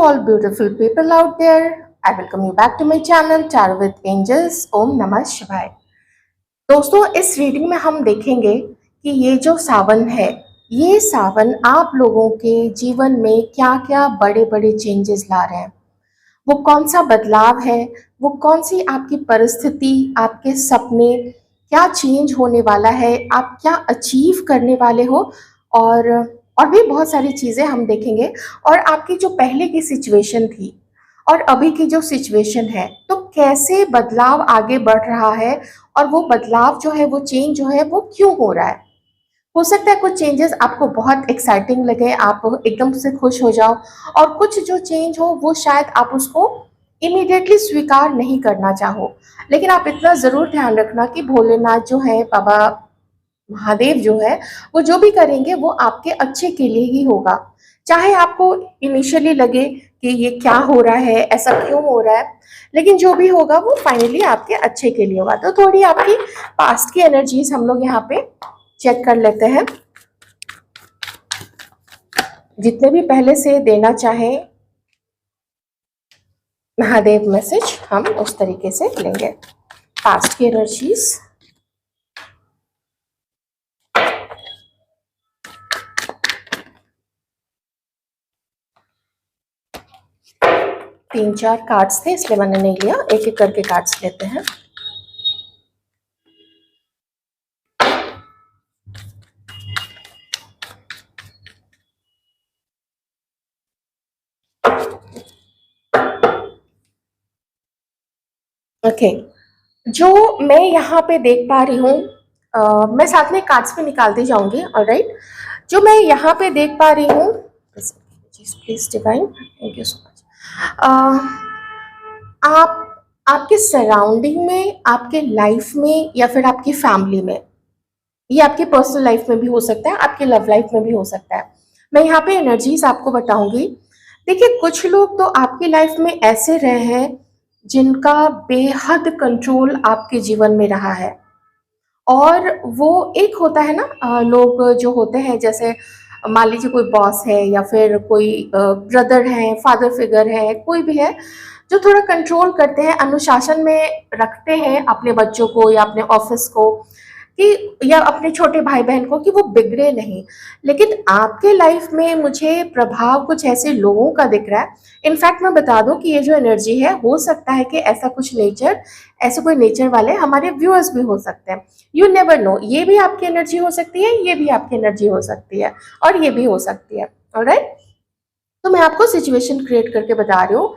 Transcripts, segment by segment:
all beautiful people out there. I welcome you back to my channel Tarot with Angels. ओम नमः शिवाय। दोस्तों, इस reading में हम देखेंगे कि ये जो सावन है, ये सावन आप लोगों के जीवन में क्या क्या बड़े बड़े चेंजेस ला रहे हैं। वो कौन सा बदलाव है, वो कौन सी आपकी परिस्थिति, आपके सपने, क्या चेंज होने वाला है, आप क्या अचीव करने वाले हो, और और भी बहुत सारी चीज़ें हम देखेंगे। और आपकी जो पहले की सिचुएशन थी और अभी की जो सिचुएशन है, तो कैसे बदलाव आगे बढ़ रहा है, और वो बदलाव जो है, वो चेंज जो है, वो क्यों हो रहा है। हो सकता है कुछ चेंजेस आपको बहुत एक्साइटिंग लगे, आप एकदम से खुश हो जाओ, और कुछ जो चेंज हो वो शायद आप उसको इमीडिएटली स्वीकार नहीं करना चाहो। लेकिन आप इतना ज़रूर ध्यान रखना कि भोलेनाथ जो है, बाबा महादेव जो है, वो जो भी करेंगे वो आपके अच्छे के लिए ही होगा। चाहे आपको इनिशियली लगे कि ये क्या हो रहा है, ऐसा क्यों हो रहा है, लेकिन जो भी होगा वो फाइनली आपके अच्छे के लिए होगा। तो थोड़ी आपकी पास्ट की एनर्जीज हम लोग यहाँ पे चेक कर लेते हैं। जितने भी पहले से देना चाहे महादेव मैसेज, हम उस तरीके से लेंगे। पास्ट की एनर्जीज, तीन चार कार्ड्स थे इसलिए मैंने नहीं लिया, एक एक करके कार्ड्स लेते हैं। ओके, जो मैं यहाँ पे देख पा रही हूँ, मैं साथ में कार्ड्स भी निकालती जाऊंगी। ऑलराइट, जो मैं यहाँ पे देख पा रही हूँ, please divine, thank you so much. आप आपके सराउंडिंग में, आपके लाइफ में, या फिर आपकी फैमिली में, ये आपकी पर्सनल लाइफ में भी हो सकता है, आपकी लव लाइफ में भी हो सकता है। मैं यहाँ पे एनर्जीज आपको बताऊंगी। देखिए, कुछ लोग तो आपकी लाइफ में ऐसे रहे हैं जिनका बेहद कंट्रोल आपके जीवन में रहा है। और वो एक होता है ना, लोग जो होते हैं, जैसे मान लीजिए कोई बॉस है, या फिर कोई ब्रदर है, फादर फिगर है, कोई भी है जो थोड़ा कंट्रोल करते हैं, अनुशासन में रखते हैं अपने बच्चों को या अपने ऑफिस को, कि या अपने छोटे भाई बहन को, कि वो बिगड़े नहीं। लेकिन आपके लाइफ में मुझे प्रभाव कुछ ऐसे लोगों का दिख रहा है। इनफैक्ट मैं बता दूं कि ये जो एनर्जी है, हो सकता है कि ऐसा कुछ नेचर, ऐसे कोई नेचर वाले हमारे व्यूअर्स भी हो सकते हैं। यू नेवर नो, ये भी आपकी एनर्जी हो सकती है, ये भी आपकी एनर्जी हो सकती है, और ये भी हो सकती है। ऑलराइट, तो मैं आपको सिचुएशन क्रिएट करके बता रही हूँ।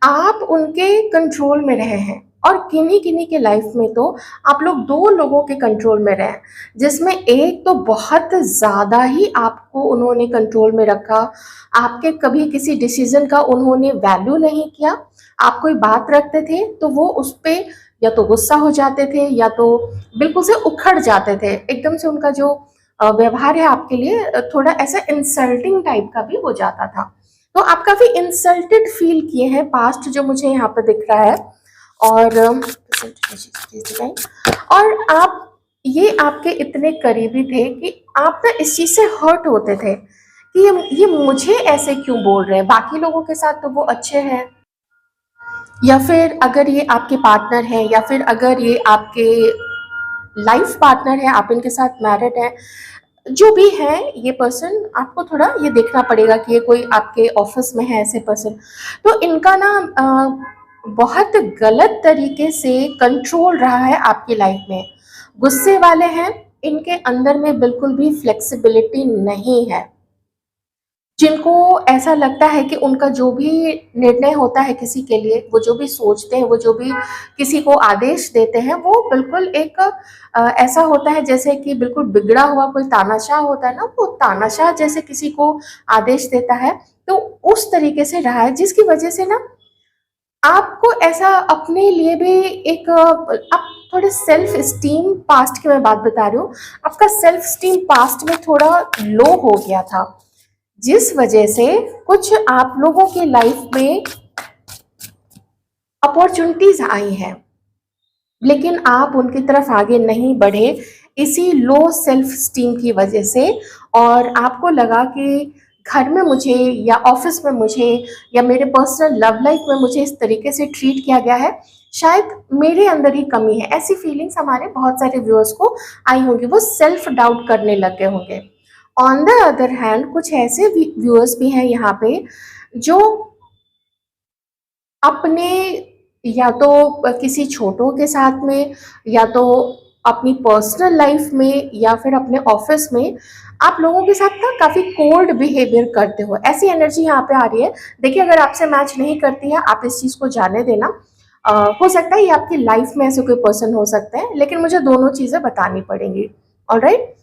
आप उनके कंट्रोल में रहे हैं, और किन्हीं किन्हीं के लाइफ में तो आप लोग दो लोगों के कंट्रोल में रहे, जिसमें एक तो बहुत ज़्यादा ही आपको उन्होंने कंट्रोल में रखा। आपके कभी किसी डिसीजन का उन्होंने वैल्यू नहीं किया। आप कोई बात रखते थे तो वो उस पर या तो गुस्सा हो जाते थे, या तो बिल्कुल से उखड़ जाते थे। एकदम से उनका जो व्यवहार है आपके लिए थोड़ा ऐसा इंसल्टिंग टाइप का भी हो जाता था। तो आप काफी इंसल्टेड फील किए हैं पास्ट, जो मुझे यहाँ पर दिख रहा है। और आप, ये आपके इतने करीबी थे कि आप ना इस चीज से हर्ट होते थे कि ये मुझे ऐसे क्यों बोल रहे हैं, बाकी लोगों के साथ तो वो अच्छे हैं। या फिर अगर ये आपके पार्टनर हैं, या फिर अगर ये आपके लाइफ पार्टनर है, आप इनके साथ मैरिड है, जो भी है ये पर्सन, आपको थोड़ा ये देखना पड़ेगा कि ये कोई आपके ऑफिस में है ऐसे पर्सन। तो इनका ना बहुत गलत तरीके से कंट्रोल रहा है आपकी लाइफ में। गुस्से वाले हैं, इनके अंदर में बिल्कुल भी फ्लेक्सिबिलिटी नहीं है। जिनको ऐसा लगता है कि उनका जो भी निर्णय होता है किसी के लिए, वो जो भी सोचते हैं, वो जो भी किसी को आदेश देते हैं, वो बिल्कुल एक ऐसा होता है जैसे कि बिल्कुल बिगड़ा हुआ कोई तानाशाह होता है ना, वो तानाशाह जैसे किसी को आदेश देता है। तो उस तरीके से रहा है, जिसकी वजह से ना आपको ऐसा अपने लिए भी एक आप थोड़े सेल्फ स्टीम, पास्ट की मैं बात बता रही हूँ, आपका सेल्फ स्टीम पास्ट में थोड़ा लो हो गया था, जिस वजह से कुछ आप लोगों की लाइफ में अपॉर्चुनिटीज आई हैं, लेकिन आप उनकी तरफ आगे नहीं बढ़े, इसी लो सेल्फ स्टीम की वजह से। और आपको लगा कि घर में मुझे या ऑफिस में मुझे या मेरे पर्सनल लव लाइफ में मुझे इस तरीके से ट्रीट किया गया है, शायद मेरे अंदर ही कमी है। ऐसी फीलिंग्स हमारे बहुत सारे व्यूअर्स को आई होंगी, वो सेल्फ डाउट करने लगे होंगे। ऑन द अदर हैंड कुछ ऐसे व्यूअर्स भी हैं यहाँ पे जो अपने या तो किसी छोटों के साथ में या तो अपनी पर्सनल लाइफ में या फिर अपने ऑफिस में आप लोगों के साथ ना काफ़ी कोल्ड बिहेवियर करते हो, ऐसी एनर्जी यहाँ पे आ रही है। देखिए, अगर आपसे मैच नहीं करती है आप इस चीज़ को जाने देना। हो सकता है ये आपकी लाइफ में ऐसे कोई पर्सन हो सकते हैं, लेकिन मुझे दोनों चीज़ें बतानी पड़ेंगी। ऑलराइट,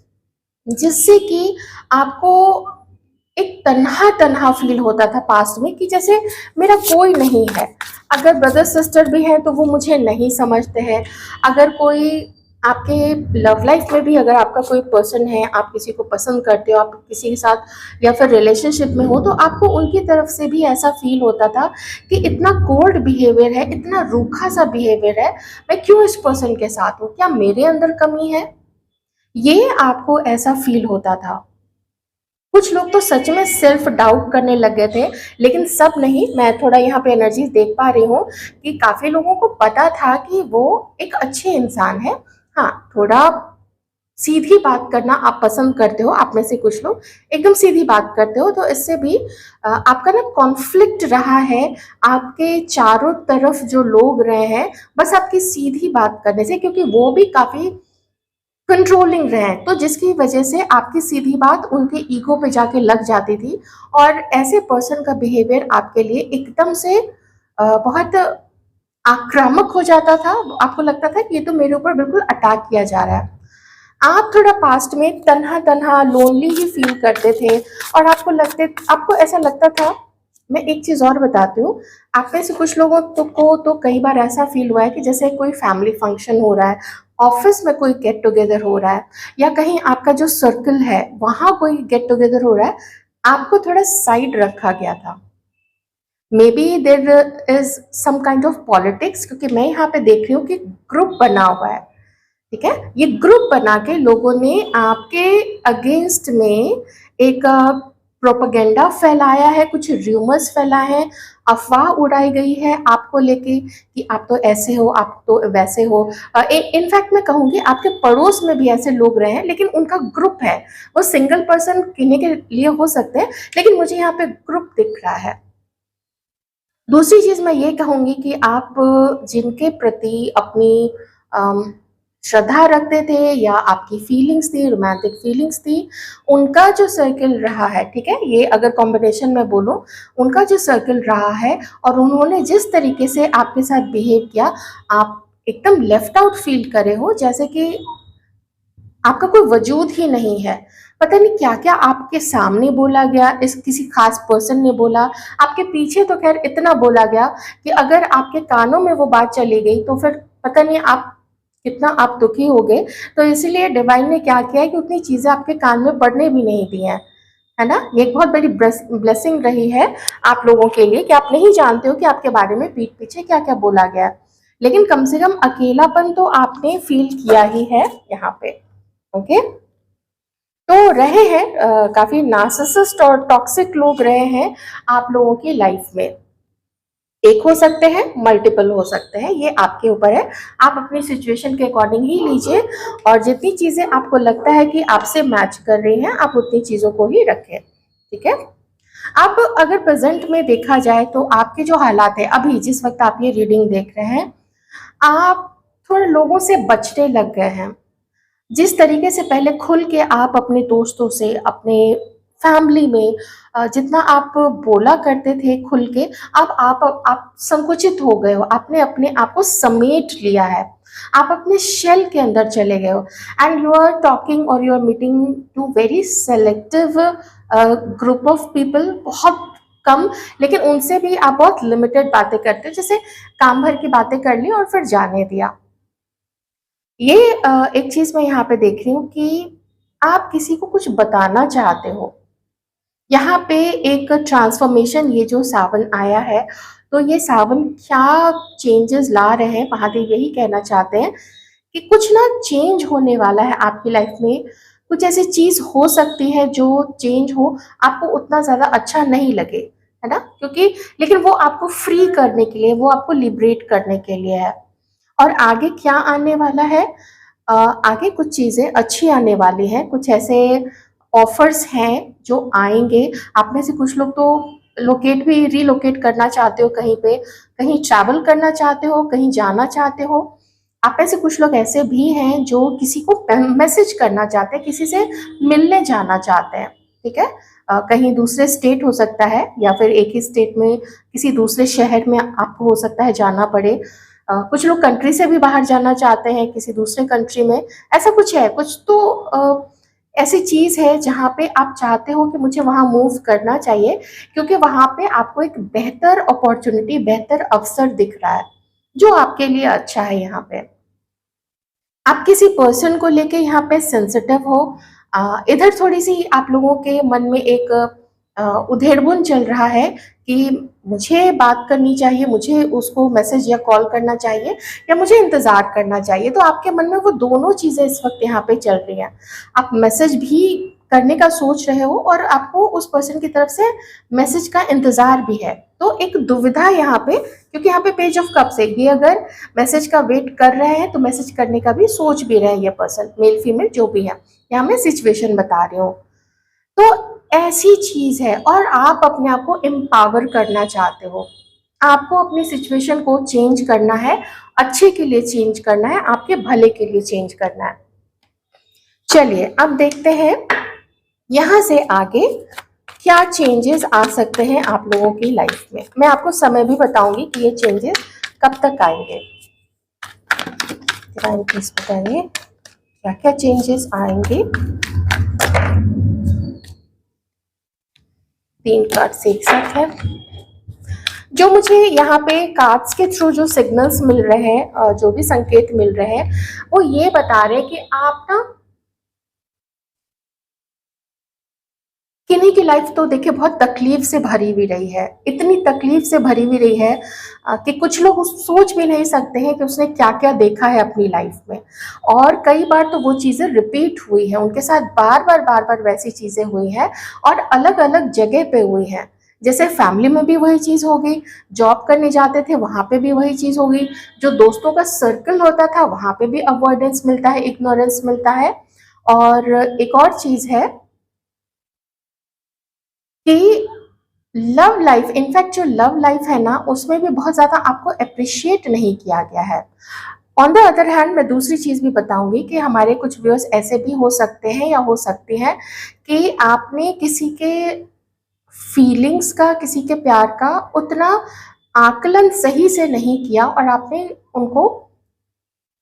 जिससे कि आपको एक तन्हा तन्हा फील होता था पास्ट में कि जैसे मेरा कोई नहीं है। अगर ब्रदर सिस्टर भी हैं तो वो मुझे नहीं समझते हैं। अगर कोई आपके लव लाइफ में भी अगर आपका कोई पर्सन है, आप किसी को पसंद करते हो, आप किसी के साथ या फिर रिलेशनशिप में हो, तो आपको उनकी तरफ से भी ऐसा फील होता था कि इतना कोल्ड बिहेवियर है, इतना रूखा सा बिहेवियर है, मैं क्यों इस पर्सन के साथ हूँ, क्या मेरे अंदर कमी है? ये आपको ऐसा फील होता था। कुछ लोग तो सच में सेल्फ डाउट करने लग गए थे, लेकिन सब नहीं। मैं थोड़ा यहाँ पे एनर्जीज देख पा रही हूँ कि काफ़ी लोगों को पता था कि वो एक अच्छे इंसान है। हाँ, थोड़ा सीधी बात करना आप पसंद करते हो, आप में से कुछ लोग एकदम सीधी बात करते हो, तो इससे भी आपका ना कॉन्फ्लिक्ट रहा है। आपके चारों तरफ जो लोग रहे हैं बस आपकी सीधी बात करने से, क्योंकि वो भी काफ़ी कंट्रोलिंग रहे, तो जिसकी वजह से आपकी सीधी बात उनके ईगो पे जाके लग जाती थी और ऐसे पर्सन का बिहेवियर आपके लिए एकदम से बहुत आक्रामक हो जाता था। आपको लगता था कि ये तो मेरे ऊपर बिल्कुल अटैक किया जा रहा है। आप थोड़ा पास्ट में तन्हा तन्हा लोनली ही फील करते थे और आपको ऐसा लगता था। मैं एक चीज़ और बताती हूँ, आप में से कुछ लोगों को तो कई बार ऐसा फील हुआ है कि जैसे कोई फैमिली फंक्शन हो रहा है, ऑफिस में कोई गेट टुगेदर हो रहा है, या कहीं आपका जो सर्कल है वहाँ कोई गेट टुगेदर हो रहा है, आपको थोड़ा साइड रखा गया था। Maybe there is some kind of politics, क्योंकि मैं यहाँ पे देख रही हूँ कि ग्रुप बना हुआ है। ठीक है, ये ग्रुप बना के लोगों ने आपके अगेंस्ट में एक प्रोपेगेंडा फैलाया है, कुछ र्यूमर्स फैलाए हैं, अफवाह उड़ाई गई है आपको लेके कि आप तो ऐसे हो, आप तो वैसे हो। इनफैक्ट मैं कहूँगी आपके पड़ोस में भी ऐसे लोग रहे हैं, लेकिन उनका ग्रुप है। वो सिंगल पर्सन किन्हीं के लिए हो सकते हैं, लेकिन मुझे यहाँ पे ग्रुप दिख रहा है। दूसरी चीज़ मैं ये कहूँगी कि आप जिनके प्रति अपनी श्रद्धा रखते थे या आपकी फीलिंग्स थी, रोमांटिक फीलिंग्स थी, उनका जो सर्कल रहा है, ठीक है, ये अगर कॉम्बिनेशन में बोलूँ, उनका जो सर्कल रहा है और उन्होंने जिस तरीके से आपके साथ बिहेव किया, आप एकदम लेफ्ट आउट फील करे हो, जैसे कि आपका कोई वजूद ही नहीं है। पता नहीं क्या क्या आपके सामने बोला गया, इस किसी खास पर्सन ने बोला, आपके पीछे तो खैर इतना बोला गया कि अगर आपके कानों में वो बात चली गई तो फिर पता नहीं आप कितना आप दुखी हो गए। तो इसीलिए डिवाइन ने क्या किया है कि उतनी चीज़ें आपके कान में पड़ने भी नहीं दी हैं, है ना। ये एक बहुत बड़ी ब्लेसिंग रही है आप लोगों के लिए कि आप नहीं जानते हो कि आपके बारे में पीठ पीछे क्या क्या बोला गया, लेकिन कम से कम अकेलापन तो आपने फील किया ही है यहाँ पे। ओके, तो रहे हैं काफी नार्सिसिस्ट और टॉक्सिक लोग रहे हैं आप लोगों की लाइफ में। एक हो सकते हैं, मल्टीपल हो सकते हैं, ये आपके ऊपर है। आप अपनी सिचुएशन के अकॉर्डिंग ही लीजिए और जितनी चीजें आपको लगता है कि आपसे मैच कर रही हैं आप उतनी चीजों को ही रखें। ठीक है, अब अगर प्रेजेंट में देखा जाए तो आपके जो हालात है अभी जिस वक्त आप ये रीडिंग देख रहे हैं, आप थोड़े लोगों से बचने लग गए हैं। जिस तरीके से पहले खुल के आप अपने दोस्तों से, अपने फैमिली में जितना आप बोला करते थे खुल के, अब आप संकुचित हो गए हो, आपने अपने आप को समेट लिया है, आप अपने शेल के अंदर चले गए हो एंड यू आर टॉकिंग और you are meeting to very selective group of people, बहुत कम, लेकिन उनसे भी आप बहुत लिमिटेड बातें करते हो, जैसे काम भर की बातें कर ली और फिर जाने दिया। ये एक चीज मैं यहाँ पे देख रही हूँ कि आप किसी को कुछ बताना चाहते हो। यहाँ पे एक ट्रांसफॉर्मेशन, ये जो सावन आया है, तो ये सावन क्या चेंजेस ला रहे हैं, महादेव यही कहना चाहते हैं कि कुछ ना चेंज होने वाला है आपकी लाइफ में। कुछ ऐसी चीज़ हो सकती है जो चेंज हो, आपको उतना ज़्यादा अच्छा नहीं लगे, है ना? क्योंकि लेकिन वो आपको फ्री करने के लिए, वो आपको लिबरेट करने के लिए है। और आगे क्या आने वाला है? आगे कुछ चीज़ें अच्छी आने वाली हैं, कुछ ऐसे ऑफर्स हैं जो आएँगे। आप में से कुछ लोग तो लोकेट भी रिलोकेट करना चाहते हो कहीं पे, कहीं ट्रैवल करना चाहते हो, कहीं जाना चाहते हो। आप में से कुछ लोग ऐसे भी हैं जो किसी को मैसेज करना चाहते हैं, किसी से मिलने जाना चाहते हैं, ठीक है? कहीं दूसरे स्टेट हो सकता है या फिर एक ही स्टेट में किसी दूसरे शहर में आपको हो सकता है जाना पड़े। कुछ लोग कंट्री से भी बाहर जाना चाहते हैं किसी दूसरे कंट्री में, ऐसा कुछ है। कुछ तो ऐसी चीज़ है जहाँ पे आप चाहते हो कि मुझे वहाँ मूव करना चाहिए, क्योंकि वहाँ पे आपको एक बेहतर अपॉर्चुनिटी, बेहतर अवसर दिख रहा है, जो आपके लिए अच्छा है यहाँ पे। आप किसी पर्सन को लेके यहाँ पे सेंसिटिव हो। इधर थोड़ी-सी आप लोगों के मन में एक उधेड़-बुन चल रहा है कि मुझे बात करनी चाहिए, मुझे उसको मैसेज या कॉल करना चाहिए या मुझे इंतज़ार करना चाहिए। तो आपके मन में वो दोनों चीज़ें इस वक़्त यहाँ पे चल रही हैं। आप मैसेज भी करने का सोच रहे हो और आपको उस पर्सन की तरफ से मैसेज का इंतज़ार भी है। तो एक दुविधा यहाँ पे, क्योंकि यहाँ पे पेज ऑफ कप्स है, ये अगर मैसेज का वेट कर रहे हैं तो मैसेज करने का भी सोच भी रहे हैं ये पर्सन, मेल फीमेल जो भी है। यहाँ मैं सिचुएशन बता रही हूँ। तो ऐसी चीज़ है और आप अपने आप को एम्पावर करना चाहते हो। आपको अपनी सिचुएशन को चेंज करना है, अच्छे के लिए चेंज करना है, आपके भले के लिए चेंज करना है। चलिए अब देखते हैं यहाँ से आगे क्या चेंजेस आ सकते हैं आप लोगों की लाइफ में। मैं आपको समय भी बताऊंगी कि ये चेंजेस कब तक आएंगे। प्लीज बताइए क्या क्या चेंजेस आएंगे। 3 कार्ड्स एक साथ है। जो मुझे यहाँ पे कार्ड्स के थ्रू जो सिग्नल्स मिल रहे हैं, जो भी संकेत मिल रहे हैं, वो ये बता रहे हैं कि आप ना किन्हीं की लाइफ तो देखिए बहुत तकलीफ से भरी हुई रही है, इतनी तकलीफ से भरी हुई रही है कि कुछ लोग सोच भी नहीं सकते हैं कि उसने क्या क्या देखा है अपनी लाइफ में। और कई बार तो वो चीज़ें रिपीट हुई हैं उनके साथ, बार बार वैसी चीज़ें हुई हैं और अलग अलग जगह पे हुई हैं। जैसे फैमिली में भी वही चीज़ हो गई, जॉब करने जाते थे वहाँ पे भी वही चीज़ हो गई, जो दोस्तों का सर्कल होता था वहाँ पे भी अवॉइडेंस मिलता है, इग्नोरेंस मिलता है। और एक और चीज़ है कि लव लाइफ, इनफैक्ट जो लव लाइफ है ना उसमें भी बहुत ज़्यादा आपको अप्रिशिएट नहीं किया गया है। ऑन द अदर हैंड मैं दूसरी चीज़ भी बताऊंगी कि हमारे कुछ व्यूअर्स ऐसे भी हो सकते हैं या हो सकती हैं कि आपने किसी के फीलिंग्स का, किसी के प्यार का उतना आकलन सही से नहीं किया और आपने उनको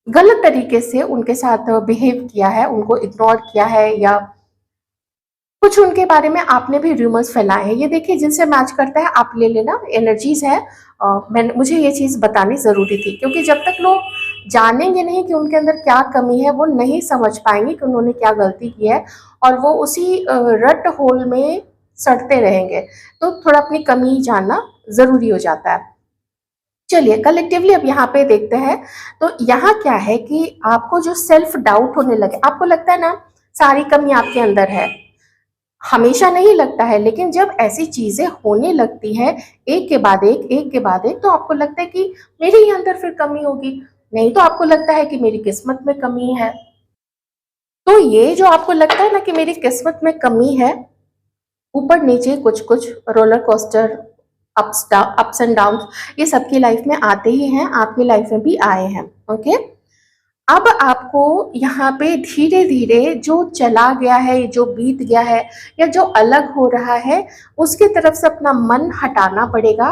गलत तरीके से उनके साथ बिहेव किया है, उनको इग्नोर किया है, या कुछ उनके बारे में आपने भी रूमर्स फैलाए हैं। ये देखिए जिनसे मैच करता है आप ले लेना, एनर्जीज है। मुझे ये चीज़ बतानी ज़रूरी थी, क्योंकि जब तक लोग जानेंगे नहीं कि उनके अंदर क्या कमी है, वो नहीं समझ पाएंगे कि उन्होंने क्या गलती की है और वो उसी रट होल में सड़ते रहेंगे। तो थोड़ा अपनी कमी जानना ज़रूरी हो जाता है। चलिए कलेक्टिवली अब यहाँ पे देखते हैं। तो यहाँ क्या है कि आपको जो सेल्फ डाउट होने लगे, आपको लगता है ना सारी कमी आपके अंदर है, हमेशा नहीं लगता है, लेकिन जब ऐसी चीजें होने लगती हैं एक के बाद एक के बाद एक, तो आपको लगता है कि मेरे ही अंदर फिर कमी होगी, नहीं तो आपको लगता है कि मेरी किस्मत में कमी है। तो ये जो आपको लगता है ना कि मेरी किस्मत में कमी है, ऊपर नीचे कुछ कुछ roller coaster, ups and down, ये सबकी लाइफ में आते ही हैं, आपकी लाइफ में भी आए हैं। ओके, अब आपको यहाँ पे धीरे धीरे जो चला गया है, जो बीत गया है या जो अलग हो रहा है, उसकी तरफ से अपना मन हटाना पड़ेगा।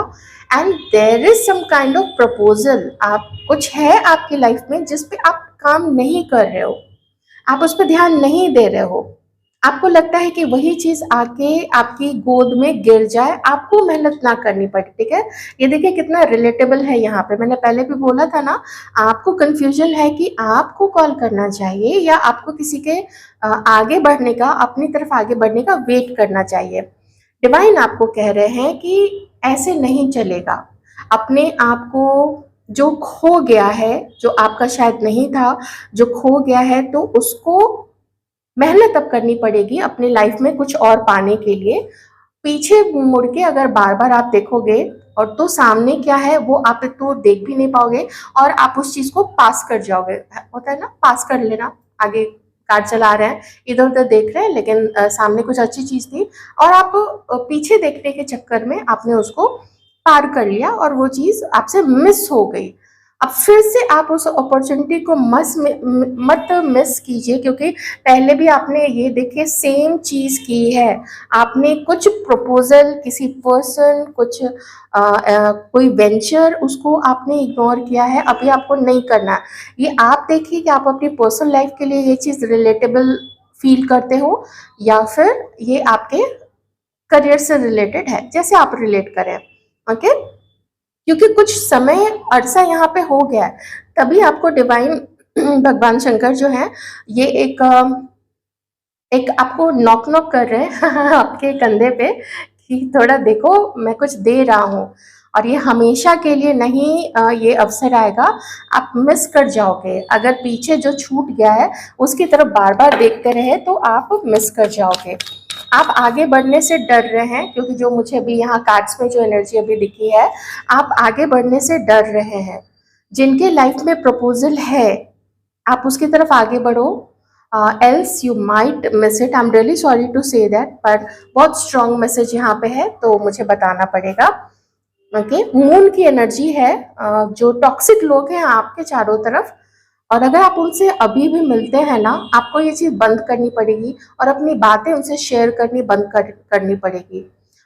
And there is some kind of proposal, आप कुछ है आपकी लाइफ में जिस पे आप काम नहीं कर रहे हो, आप उस पर ध्यान नहीं दे रहे हो, आपको लगता है कि वही चीज आके आपकी गोद में गिर जाए, आपको मेहनत ना करनी पड़े। ठीक है, ये देखिए कितना रिलेटेबल है। यहाँ पे मैंने पहले भी बोला था ना, आपको कंफ्यूजन है कि आपको कॉल करना चाहिए या आपको किसी के आगे बढ़ने का, अपनी तरफ आगे बढ़ने का वेट करना चाहिए। डिवाइन आपको कह रहे हैं कि ऐसे नहीं चलेगा। अपने आप को जो खो गया है, जो आपका शायद नहीं था, जो खो गया है, तो उसको मेहनत अब करनी पड़ेगी अपनी लाइफ में कुछ और पाने के लिए। पीछे मुड़ के अगर बार बार आप देखोगे और तो सामने क्या है वो आप तो देख भी नहीं पाओगे, और आप उस चीज को पास कर जाओगे। होता है ना, पास कर लेना। आगे कार चला रहे हैं, इधर उधर देख रहे हैं, लेकिन सामने कुछ अच्छी चीज थी और आप पीछे देखने के चक्कर में आपने उसको पार कर लिया और वो चीज आपसे मिस हो गई। अब फिर से आप उस अपॉर्चुनिटी को मत मिस कीजिए, क्योंकि पहले भी आपने ये देखिए सेम चीज की है। आपने कुछ प्रपोजल, किसी पर्सन, कुछ कोई वेंचर, उसको आपने इग्नोर किया है, अभी आपको नहीं करना। ये आप देखिए कि आप अपनी पर्सनल लाइफ के लिए ये चीज रिलेटेबल फील करते हो या फिर ये आपके करियर से रिलेटेड है, जैसे आप रिलेट करें। ओके, क्योंकि कुछ समय अरसा यहाँ पे हो गया है, तभी आपको डिवाइन भगवान शंकर जो है ये एक आपको नॉक नॉक कर रहे हैं आपके कंधे पे कि थोड़ा देखो मैं कुछ दे रहा हूँ, और ये हमेशा के लिए नहीं, ये अवसर आएगा, आप मिस कर जाओगे। अगर पीछे जो छूट गया है उसकी तरफ बार बार देखते रहे तो आप मिस कर जाओगे। आप आगे बढ़ने से डर रहे हैं, क्योंकि जो मुझे अभी यहाँ कार्ड्स में जो एनर्जी अभी दिखी है, आप आगे बढ़ने से डर रहे हैं। जिनके लाइफ में प्रपोजल है आप उसकी तरफ आगे बढ़ो, else you might miss it. I am really sorry to say that, पर बहुत स्ट्रॉन्ग मैसेज यहाँ पे है तो मुझे बताना पड़ेगा। ओके, मून की एनर्जी है, जो टॉक्सिक लोग हैं आपके चारों तरफ, और अगर आप उनसे अभी भी मिलते हैं ना, आपको ये चीज़ बंद करनी पड़ेगी और अपनी बातें उनसे शेयर करनी बंद करनी पड़ेगी।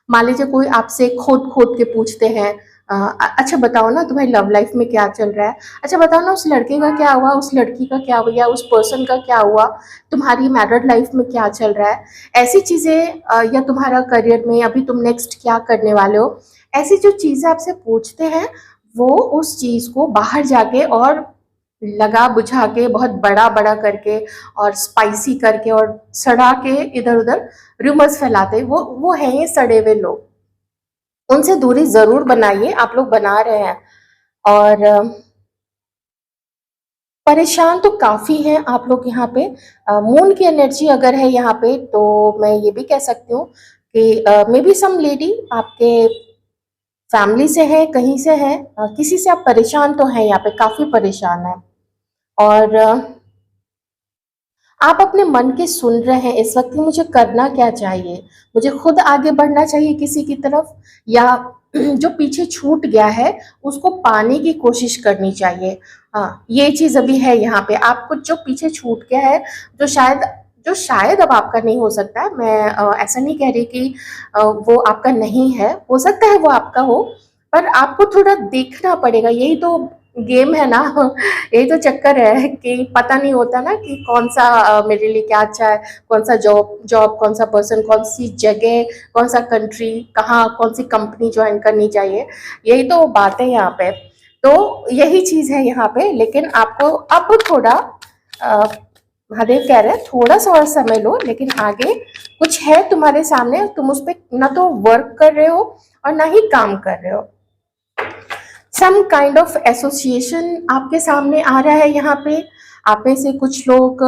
मान लीजिए कोई आपसे खोद खोद के पूछते हैं, अच्छा बताओ ना तुम्हारी लव लाइफ में क्या चल रहा है, अच्छा बताओ ना उस लड़के का क्या हुआ, उस लड़की का क्या हुआ, या उस पर्सन का क्या हुआ, तुम्हारी मैरिड लाइफ में क्या चल रहा है, ऐसी चीज़ें, या तुम्हारा करियर में अभी तुम नेक्स्ट क्या करने वाले हो, ऐसी जो चीज़ें आपसे पूछते हैं, वो उस चीज़ को बाहर जाके और लगा बुझा के बहुत बड़ा बड़ा करके और स्पाइसी करके और सड़ा के इधर उधर रूमर्स फैलाते, वो है ये सड़े हुए लोग। उनसे दूरी जरूर बनाइए, आप लोग बना रहे हैं। और परेशान तो काफी हैं आप लोग यहाँ पे। मून की एनर्जी अगर है यहाँ पे तो मैं ये भी कह सकती हूँ कि मे बी सम लेडी आपके फैमिली से है, कहीं से है, किसी से आप परेशान तो हैं, यहाँ पे काफी परेशान है। और आप अपने मन के सुन रहे हैं इस वक्त कि मुझे करना क्या चाहिए, मुझे खुद आगे बढ़ना चाहिए किसी की तरफ, या जो पीछे छूट गया है उसको पाने की कोशिश करनी चाहिए। हाँ, ये चीज अभी है यहाँ पे। आपको जो पीछे छूट गया है, जो शायद अब आपका नहीं हो सकता है, मैं ऐसा नहीं कह रही कि वो आपका नहीं है, हो सकता है वो आपका हो, पर आपको थोड़ा देखना पड़ेगा। यही तो गेम है ना यही तो चक्कर है कि पता नहीं होता ना कि कौन सा मेरे लिए क्या अच्छा है, कौन सा जॉब जॉब कौन सा पर्सन, कौन सी जगह, कौन सा कंट्री, कहाँ कौन सी कंपनी ज्वाइन करनी चाहिए। यही तो बात है यहाँ पे। तो यही चीज है यहाँ पे, लेकिन आपको अब थोड़ा अ, महादेव कह रहे हैं थोड़ा सा और समय लो, लेकिन आगे कुछ है तुम्हारे सामने, तुम उस पर ना तो वर्क कर रहे हो और ना ही काम कर रहे हो। सम काइंड ऑफ एसोसिएशन आपके सामने आ रहा है यहाँ पे। आप में से कुछ लोग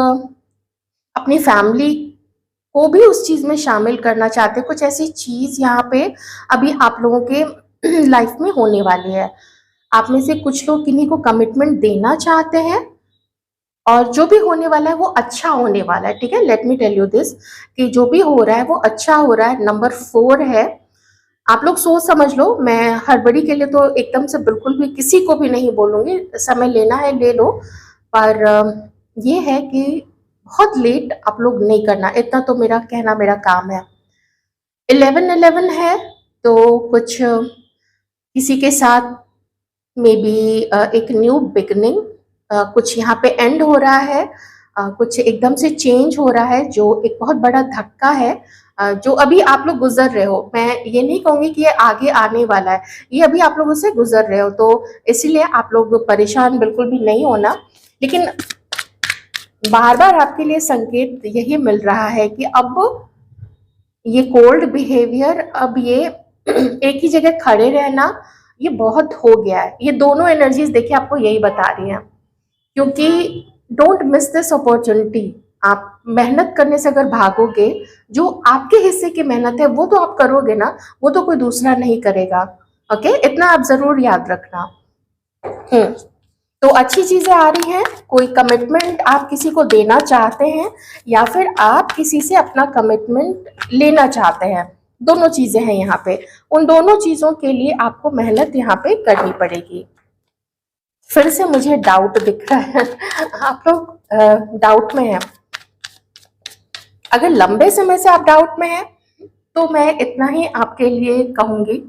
अपनी फैमिली को भी उस चीज में शामिल करना चाहते हैं। कुछ ऐसी चीज यहाँ पे अभी आप लोगों के लाइफ में होने वाली है। आप में से कुछ लोग किन्हीं को कमिटमेंट देना चाहते हैं, और जो भी होने वाला है वो अच्छा होने वाला है। ठीक है, let me tell you this कि जो भी हो रहा है वो अच्छा हो रहा है। नंबर 4 है, आप लोग सोच समझ लो। मैं हड़बड़ी के लिए तो एकदम से बिल्कुल भी किसी को भी नहीं बोलूंगी, समय लेना है ले लो, पर ये है कि बहुत लेट आप लोग नहीं करना, इतना तो मेरा कहना, मेरा काम है। 11-11 है तो कुछ किसी के साथ मे बी एक न्यू बिगनिंग, कुछ यहाँ पे एंड हो रहा है, कुछ एकदम से चेंज हो रहा है, जो एक बहुत बड़ा धक्का है, जो अभी आप लोग गुजर रहे हो। मैं ये नहीं कहूंगी कि ये आगे आने वाला है, ये अभी आप लोगों से गुजर रहे हो, तो इसीलिए आप लोग परेशान बिल्कुल भी नहीं होना। लेकिन बार बार आपके लिए संकेत यही मिल रहा है कि अब ये कोल्ड बिहेवियर, अब ये एक ही जगह खड़े रहना, ये बहुत हो गया है। ये दोनों एनर्जीज देखिए आपको यही बता रही हैं, क्योंकि डोंट मिस दिस अपॉर्चुनिटी। आप मेहनत करने से अगर भागोगे, जो आपके हिस्से की मेहनत है वो तो आप करोगे ना, वो तो कोई दूसरा नहीं करेगा। ओके, इतना आप जरूर याद रखना। हम्म। तो अच्छी चीजें आ रही हैं, कोई कमिटमेंट आप किसी को देना चाहते हैं या फिर आप किसी से अपना कमिटमेंट लेना चाहते हैं, दोनों चीजें हैं यहाँ पे। उन दोनों चीजों के लिए आपको मेहनत यहाँ पे करनी पड़ेगी। फिर से मुझे डाउट दिख रहा है आप लोग डाउट में हैं। अगर लंबे समय से आप डाउट में हैं तो मैं इतना ही आपके लिए कहूंगी,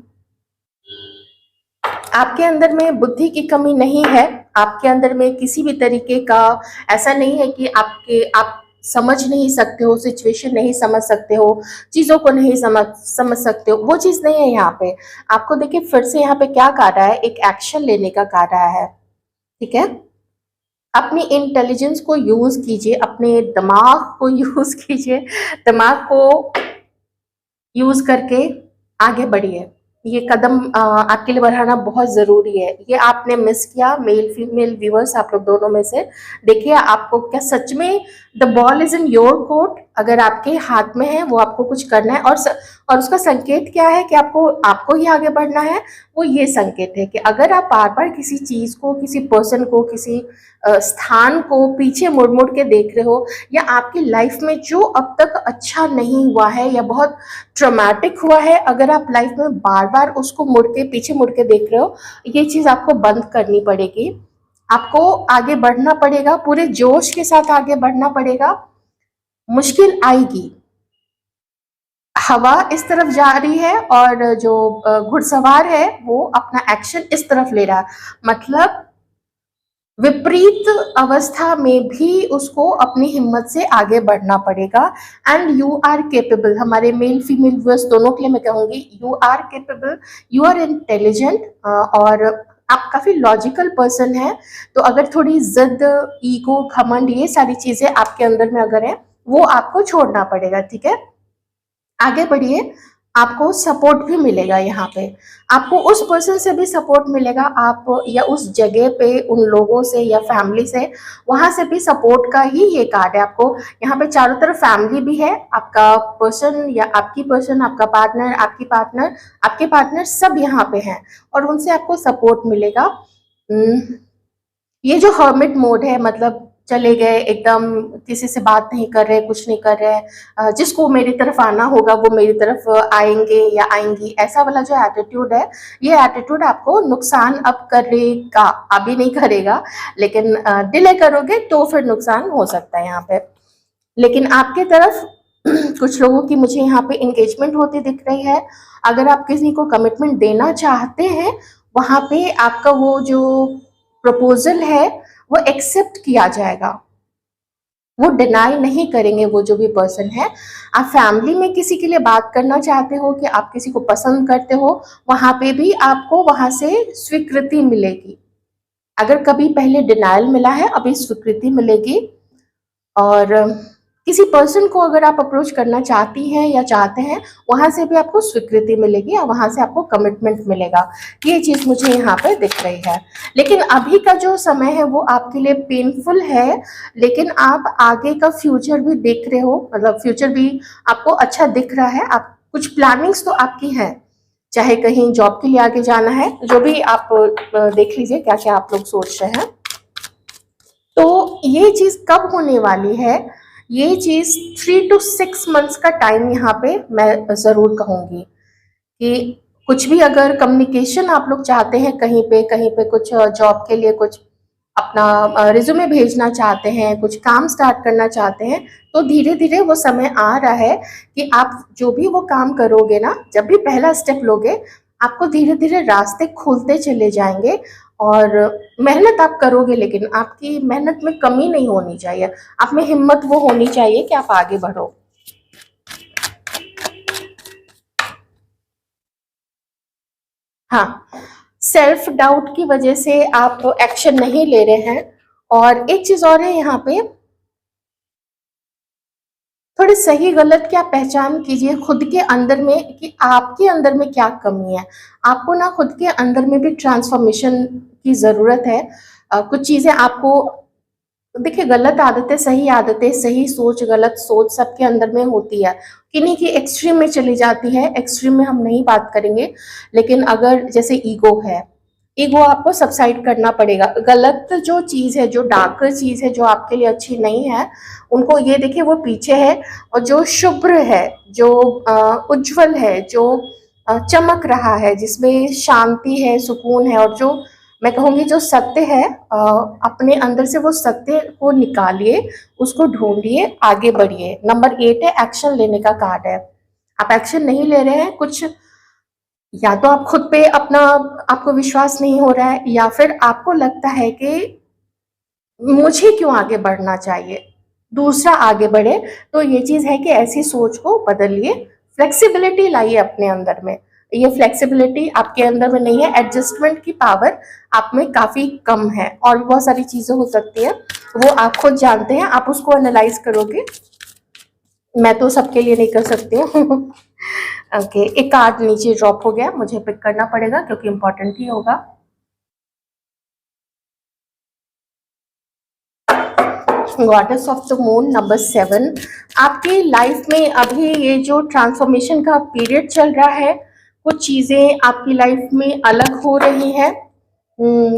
आपके अंदर में बुद्धि की कमी नहीं है, आपके अंदर में किसी भी तरीके का ऐसा नहीं है कि आप समझ नहीं सकते हो, सिचुएशन नहीं समझ सकते हो, चीजों को नहीं समझ सकते हो, वो चीज नहीं है यहाँ पे। आपको देखिए फिर से यहाँ पे क्या कह रहा है, एक एक्शन लेने का कह रहा है। ठीक है, अपनी इंटेलिजेंस को यूज कीजिए, अपने दिमाग को यूज कीजिए, दिमाग को यूज करके आगे बढ़िए। ये कदम आपके लिए बढ़ाना बहुत जरूरी है। ये आपने मिस किया, मेल फीमेल व्यूअर्स आप लोग दोनों में से देखिए, आपको क्या सच में the ball is in your court, अगर आपके हाथ में है वो आपको कुछ करना है। और उसका संकेत क्या है कि आपको ही आगे बढ़ना है। वो ये संकेत है कि अगर आप बार बार किसी चीज को, किसी पर्सन को, किसी स्थान को पीछे मुड़ मुड़ के देख रहे हो, या आपकी लाइफ में जो अब तक अच्छा नहीं हुआ है या बहुत ट्रॉमेटिक हुआ है, अगर आप लाइफ में बार बार उसको मुड़ के पीछे मुड़ के देख रहे हो, ये चीज आपको बंद करनी पड़ेगी। आपको आगे बढ़ना पड़ेगा, पूरे जोश के साथ आगे बढ़ना पड़ेगा। मुश्किल आएगी, हवा इस तरफ जा रही है और जो घुड़सवार है वो अपना एक्शन इस तरफ ले रहा है, मतलब विपरीत अवस्था में भी उसको अपनी हिम्मत से आगे बढ़ना पड़ेगा। एंड यू आर केपेबल, हमारे मेल फीमेल व्यूअर्स दोनों के लिए मैं कहूंगी, you are capable, you are intelligent, और आप काफी लॉजिकल पर्सन है। तो अगर थोड़ी जिद, ईगो, घमंड, ये सारी चीजें आपके अंदर में अगर है, वो आपको छोड़ना पड़ेगा। ठीक है, आगे बढ़िए, आपको सपोर्ट भी मिलेगा यहाँ पे, आपको उस पर्सन से भी सपोर्ट मिलेगा, आप या उस जगह पे उन लोगों से या फैमिली से, वहां से भी सपोर्ट का ही ये कार्ड है। आपको यहाँ पे चारों तरफ फैमिली भी है, आपका पर्सन या आपकी पर्सन, आपका पार्टनर, आपकी पार्टनर, आपके पार्टनर सब यहाँ पे हैं और उनसे आपको सपोर्ट मिलेगा। ये जो हर्मिट मोड है, मतलब चले गए एकदम, किसी से बात नहीं कर रहे, कुछ नहीं कर रहे, जिसको मेरी तरफ आना होगा वो मेरी तरफ आएंगे या आएंगी, ऐसा वाला जो एटीट्यूड है, ये एटीट्यूड आपको नुकसान अब करेगा, अभी नहीं करेगा, लेकिन डिले करोगे तो फिर नुकसान हो सकता है यहाँ पे। लेकिन आपके तरफ कुछ लोगों की मुझे यहाँ पे एंगेजमेंट होती दिख रही है। अगर आप किसी को कमिटमेंट देना चाहते हैं, वहां पे आपका वो जो प्रपोजल है वो एक्सेप्ट किया जाएगा, वो डिनाई नहीं करेंगे वो जो भी पर्सन है। आप फैमिली में किसी के लिए बात करना चाहते हो कि आप किसी को पसंद करते हो, वहां पे भी आपको वहां से स्वीकृति मिलेगी। अगर कभी पहले डिनाइल मिला है, अभी स्वीकृति मिलेगी। और किसी पर्सन को अगर आप अप्रोच करना चाहती हैं या चाहते हैं, वहां से भी आपको स्वीकृति मिलेगी और वहां से आपको कमिटमेंट मिलेगा। ये चीज मुझे यहाँ पे दिख रही है। लेकिन अभी का जो समय है वो आपके लिए पेनफुल है, लेकिन आप आगे का फ्यूचर भी देख रहे हो, मतलब फ्यूचर भी आपको अच्छा दिख रहा है। आप कुछ प्लानिंग्स तो आपकी हैं, चाहे कहीं जॉब के लिए आगे जाना है, जो भी आप देख लीजिए क्या क्या आप लोग सोच रहे हैं। तो ये चीज कब होने वाली है, ये चीज 3 to 6 मंथ्स का टाइम यहाँ पे मैं जरूर कहूंगी कि कुछ भी अगर कम्युनिकेशन आप लोग चाहते हैं, कहीं पे कुछ जॉब के लिए कुछ अपना रिज्यूमे भेजना चाहते हैं, कुछ काम स्टार्ट करना चाहते हैं, तो धीरे धीरे वो समय आ रहा है कि आप जो भी वो काम करोगे ना, जब भी पहला स्टेप लोगे, आपको धीरे धीरे रास्ते खुलते चले जाएंगे। और मेहनत आप करोगे, लेकिन आपकी मेहनत में कमी नहीं होनी चाहिए, आप में हिम्मत वो होनी चाहिए कि आप आगे बढ़ो। हाँ, सेल्फ डाउट की वजह से आप एक्शन नहीं ले रहे हैं। और एक चीज और है यहाँ पे, थोड़ी सही गलत की आप पहचान कीजिए खुद के अंदर में कि आपके अंदर में क्या कमी है। आपको ना खुद के अंदर में भी ट्रांसफॉर्मेशन की जरूरत है। कुछ चीजें आपको देखिए, गलत आदतें, सही सोच, गलत सोच सबके अंदर में होती है। किन्हीं की एक्सट्रीम में चली जाती है, एक्सट्रीम में हम नहीं बात करेंगे, लेकिन अगर जैसे ईगो है, ईगो आपको सबसाइड करना पड़ेगा। गलत जो चीज़ है, जो डार्कर चीज़ है, जो आपके लिए अच्छी नहीं है, उनको ये देखिए वो पीछे है, और जो शुभ्र है, जो उज्ज्वल है, जो चमक रहा है, जिसमें शांति है, सुकून है, और जो मैं कहूँगी जो सत्य है, अपने अंदर से वो सत्य को निकालिए, उसको ढूंढिए, आगे बढ़िए। नंबर 8 है एक्शन लेने का कार्ड है। आप एक्शन नहीं ले रहे हैं, कुछ या तो आप खुद पे अपना आपको विश्वास नहीं हो रहा है, या फिर आपको लगता है कि मुझे क्यों आगे बढ़ना चाहिए, दूसरा आगे बढ़े। तो ये चीज़ है कि ऐसी सोच को बदलिए, फ्लेक्सिबिलिटी लाइए अपने अंदर में। ये फ्लेक्सिबिलिटी आपके अंदर में नहीं है, एडजस्टमेंट की पावर आप में काफ़ी कम है, और भी बहुत सारी चीज़ें हो सकती हैं, वो आप खुद जानते हैं, आप उसको एनालाइज करोगे, मैं तो सबके लिए नहीं कर सकती हूँ। ओके, एक कार्ड नीचे ड्रॉप हो गया, मुझे पिक करना पड़ेगा क्योंकि इम्पोर्टेंट ही होगा। Goddess of the moon number 7। आपकी लाइफ में अभी ये जो ट्रांसफॉर्मेशन का पीरियड चल रहा है, कुछ चीज़ें आपकी लाइफ में अलग हो रही हैं,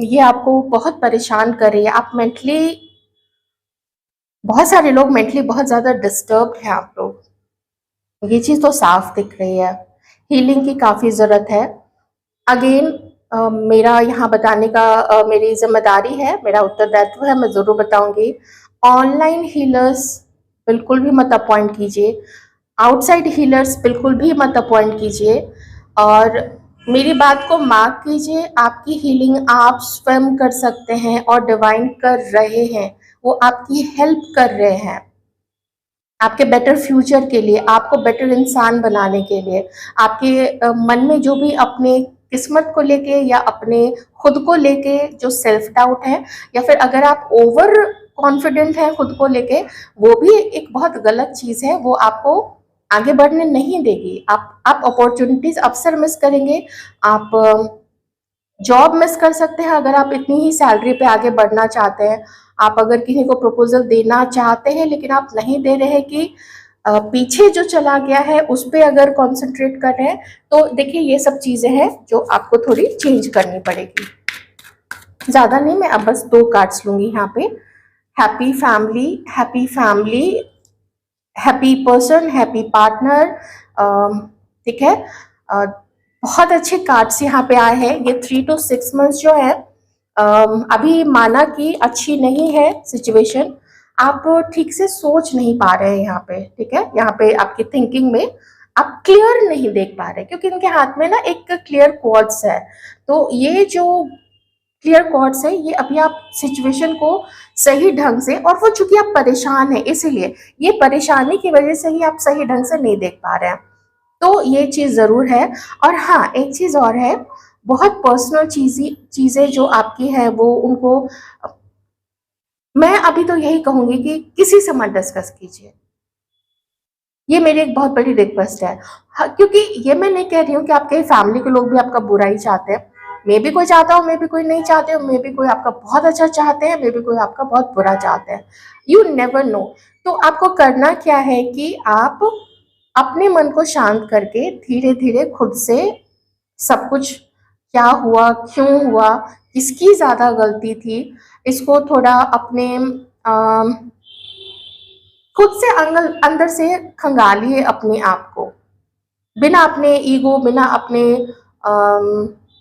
ये आपको बहुत परेशान कर रही है। आप मेंटली, बहुत सारे लोग मेंटली बहुत ज़्यादा डिस्टर्ब हैं आप लोग, ये चीज़ तो साफ दिख रही है। हीलिंग की काफ़ी ज़रूरत है। अगेन मेरा यहाँ बताने का मेरी जिम्मेदारी है, मेरा उत्तरदायित्व है, मैं ज़रूर बताऊंगी। ऑनलाइन हीलर्स बिल्कुल भी मत अपॉइंट कीजिए, आउटसाइड हीलर्स बिल्कुल भी मत अपॉइंट कीजिए, और मेरी बात को मार्क कीजिए। आपकी हीलिंग आप स्वयं कर सकते हैं, और डिवाइन कर रहे हैं, वो आपकी हेल्प कर रहे हैं, आपके बेटर फ्यूचर के लिए, आपको बेटर इंसान बनाने के लिए। आपके मन में जो भी अपने किस्मत को लेके या अपने खुद को लेके जो सेल्फ डाउट है, या फिर अगर आप ओवर कॉन्फिडेंट हैं खुद को लेके, वो भी एक बहुत गलत चीज़ है, वो आपको आगे बढ़ने नहीं देगी। आप अपॉर्चुनिटीज, अवसर मिस करेंगे, आप जॉब मिस कर सकते हैं अगर आप इतनी ही सैलरी पे आगे बढ़ना चाहते हैं। आप अगर किसी को प्रपोजल देना चाहते हैं लेकिन आप नहीं दे रहे हैं, कि पीछे जो चला गया है उस पर अगर कॉन्सेंट्रेट कर रहे हैं, तो देखिए ये सब चीज़ें हैं जो आपको थोड़ी चेंज करनी पड़ेगी। ज़्यादा नहीं, मैं अब बस 2 कार्ड्स लूँगी यहाँ पे। Happy family, happy family, happy person, happy partner, ठीक है। बहुत अच्छे कार्ड्स यहाँ पे आए हैं। ये 3 to 6 मंथ्स जो है, अभी माना कि अच्छी नहीं है सिचुएशन, आप ठीक से सोच नहीं पा रहे हैं यहाँ पे, ठीक है। यहाँ पे आपकी थिंकिंग में आप क्लियर नहीं देख पा रहे, क्योंकि इनके हाथ में ना एक क्लियर क्वार्ट्स है। तो ये जो क्लियर कॉर्ड्स है, ये अभी आप सिचुएशन को सही ढंग से, और वो चूंकि आप परेशान है, इसीलिए ये परेशानी की वजह से ही आप सही ढंग से नहीं देख पा रहे हैं, तो ये चीज़ ज़रूर है। और हाँ, एक चीज़ और है, बहुत पर्सनल चीज़ें जो आपकी है, वो उनको मैं अभी तो यही कहूँगी कि किसी से मत डिस्कस कीजिए, ये मेरी एक बहुत बड़ी रिक्वेस्ट है। हाँ, क्योंकि ये मैं नहीं कह रही हूँ कि आपके फैमिली के लोग भी आपका बुरा ही चाहते हैं, मे भी कोई चाहता हो, मे भी कोई नहीं चाहते हो, मे भी कोई आपका बहुत अच्छा चाहते हैं, मे भी कोई आपका बहुत बुरा चाहते हैं, यू नेवर नो। तो आपको करना क्या है कि आप अपने मन को शांत करके धीरे धीरे खुद से सब कुछ, क्या हुआ, क्यों हुआ, किसकी ज़्यादा गलती थी, इसको थोड़ा अपने खुद से अंदर से खंगालिए अपने आप को, बिना अपने ईगो, बिना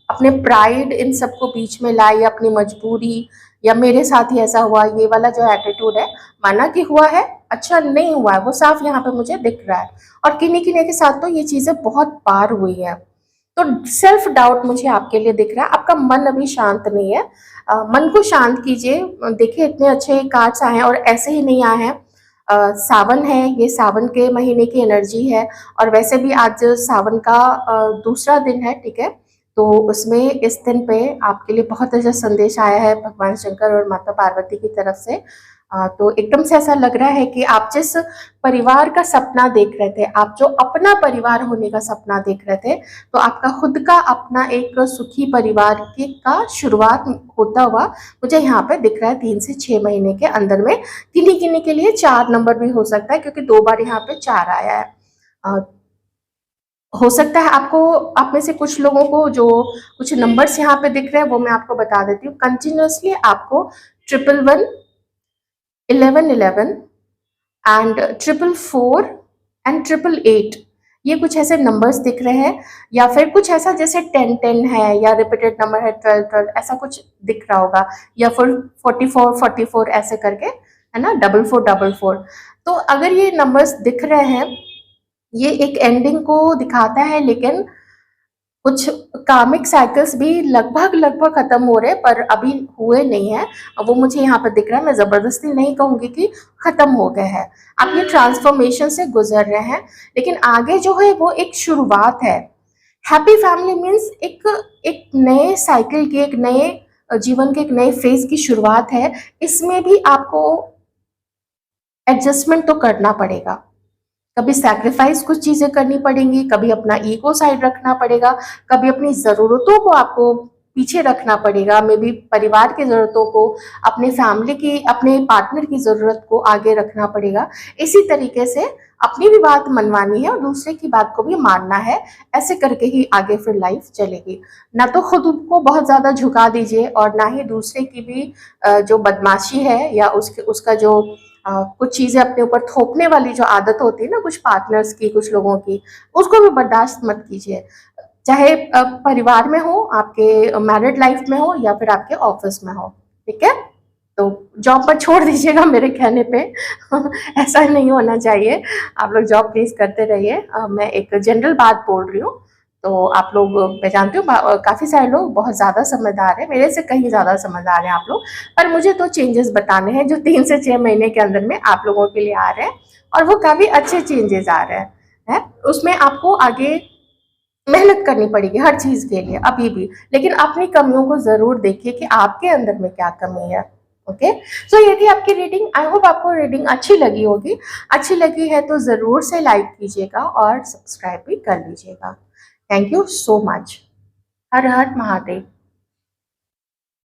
अपने प्राइड इन सबको बीच में लाए, अपनी मजबूरी, या मेरे साथ ही ऐसा हुआ, ये वाला जो एटीट्यूड है, माना कि हुआ है, अच्छा नहीं हुआ है, वो साफ यहाँ पे मुझे दिख रहा है, और किन्हीं किन्हीं के साथ तो ये चीज़ें बहुत बार हुई है। तो सेल्फ डाउट मुझे आपके लिए दिख रहा है, आपका मन अभी शांत नहीं है। मन को शांत कीजिए। देखिए इतने अच्छे कार्ड्स आए हैं, और ऐसे ही नहीं आए हैं। सावन है, ये सावन के महीने की एनर्जी है, और वैसे भी आज सावन का दूसरा दिन है, ठीक है। तो उसमें इस दिन पे आपके लिए बहुत अच्छा संदेश आया है भगवान शंकर और माता पार्वती की तरफ से। तो एकदम से ऐसा लग रहा है कि आप जिस परिवार का सपना देख रहे थे, आप जो अपना परिवार होने का सपना देख रहे थे, तो आपका खुद का अपना एक सुखी परिवार की का शुरुआत होता हुआ मुझे यहाँ पे दिख रहा है 3 से 6 महीने के अंदर में। किन्हीं किन्हीं के लिए 4 नंबर भी हो सकता है, क्योंकि 2 बार यहाँ पे 4 आया है। हो सकता है आपको, आप में से कुछ लोगों को जो कुछ नंबर्स यहाँ पे दिख रहे हैं वो मैं आपको बता देती हूँ। कंटिन्यूअसली आपको 111, 1111 एंड 444 एंड 888 ये कुछ ऐसे नंबर्स दिख रहे हैं, या फिर कुछ ऐसा जैसे 1010 है, या रिपीटेड नंबर है 1212, ऐसा कुछ दिख रहा होगा, या फिर 4444 ऐसे करके, है ना, 4444। तो अगर ये नंबर्स दिख रहे हैं, ये एक एंडिंग को दिखाता है, लेकिन कुछ कार्मिक साइकिल्स भी लगभग लगभग खत्म हो रहे हैं, पर अभी हुए नहीं है। वो मुझे यहाँ पर दिख रहा है, मैं जबरदस्ती नहीं कहूंगी कि खत्म हो गए हैं। आप ये ट्रांसफॉर्मेशन से गुजर रहे हैं, लेकिन आगे जो है वो एक शुरुआत है। हैप्पी फैमिली मीन्स एक एक नए साइकिल की, एक नए जीवन के एक नए फेज की शुरुआत है। इसमें भी आपको एडजस्टमेंट तो करना पड़ेगा, कभी सैक्रिफाइस कुछ चीजें करनी पड़ेंगी, कभी अपना ईगो साइड रखना पड़ेगा, कभी अपनी जरूरतों को आपको पीछे रखना पड़ेगा, मे बी परिवार की जरूरतों को, अपने फैमिली की, अपने पार्टनर की जरूरत को आगे रखना पड़ेगा। इसी तरीके से अपनी भी बात मनवानी है और दूसरे की बात को भी मानना है। ऐसे करके ही आगे फिर लाइफ चलेगी। ना तो खुद को बहुत ज्यादा झुका दीजिए, और ना ही दूसरे की भी जो बदमाशी है या उसका जो कुछ चीजें अपने ऊपर थोपने वाली जो आदत होती है ना, कुछ पार्टनर्स की, कुछ लोगों की, उसको भी बर्दाश्त मत कीजिए। चाहे परिवार में हो, आपके मैरिड लाइफ में हो, या फिर आपके ऑफिस में हो, ठीक है। तो जॉब पर छोड़ दीजिएगा मेरे कहने पे ऐसा नहीं होना चाहिए। आप लोग जॉब प्लीज करते रहिए। मैं एक जनरल बात बोल रही हूँ। तो आप लोग, मैं जानती हूँ काफी सारे लोग बहुत ज्यादा समझदार हैं, मेरे से कहीं ज्यादा समझदार हैं आप लोग, पर मुझे तो चेंजेस बताने हैं जो 3 से 6 महीने के अंदर में आप लोगों के लिए आ रहे हैं, और वो काफी अच्छे चेंजेस आ रहे हैं। है? उसमें आपको आगे मेहनत करनी पड़ेगी हर चीज के लिए अभी भी, लेकिन अपनी कमियों को जरूर देखिए कि आपके अंदर में क्या कमी है। ओके, सो ये थी आपकी रीडिंग। आई होप आपको रीडिंग अच्छी लगी होगी। अच्छी लगी है तो जरूर से लाइक कीजिएगा और सब्सक्राइब भी कर लीजिएगा। Thank you so much. Her her Mahadev.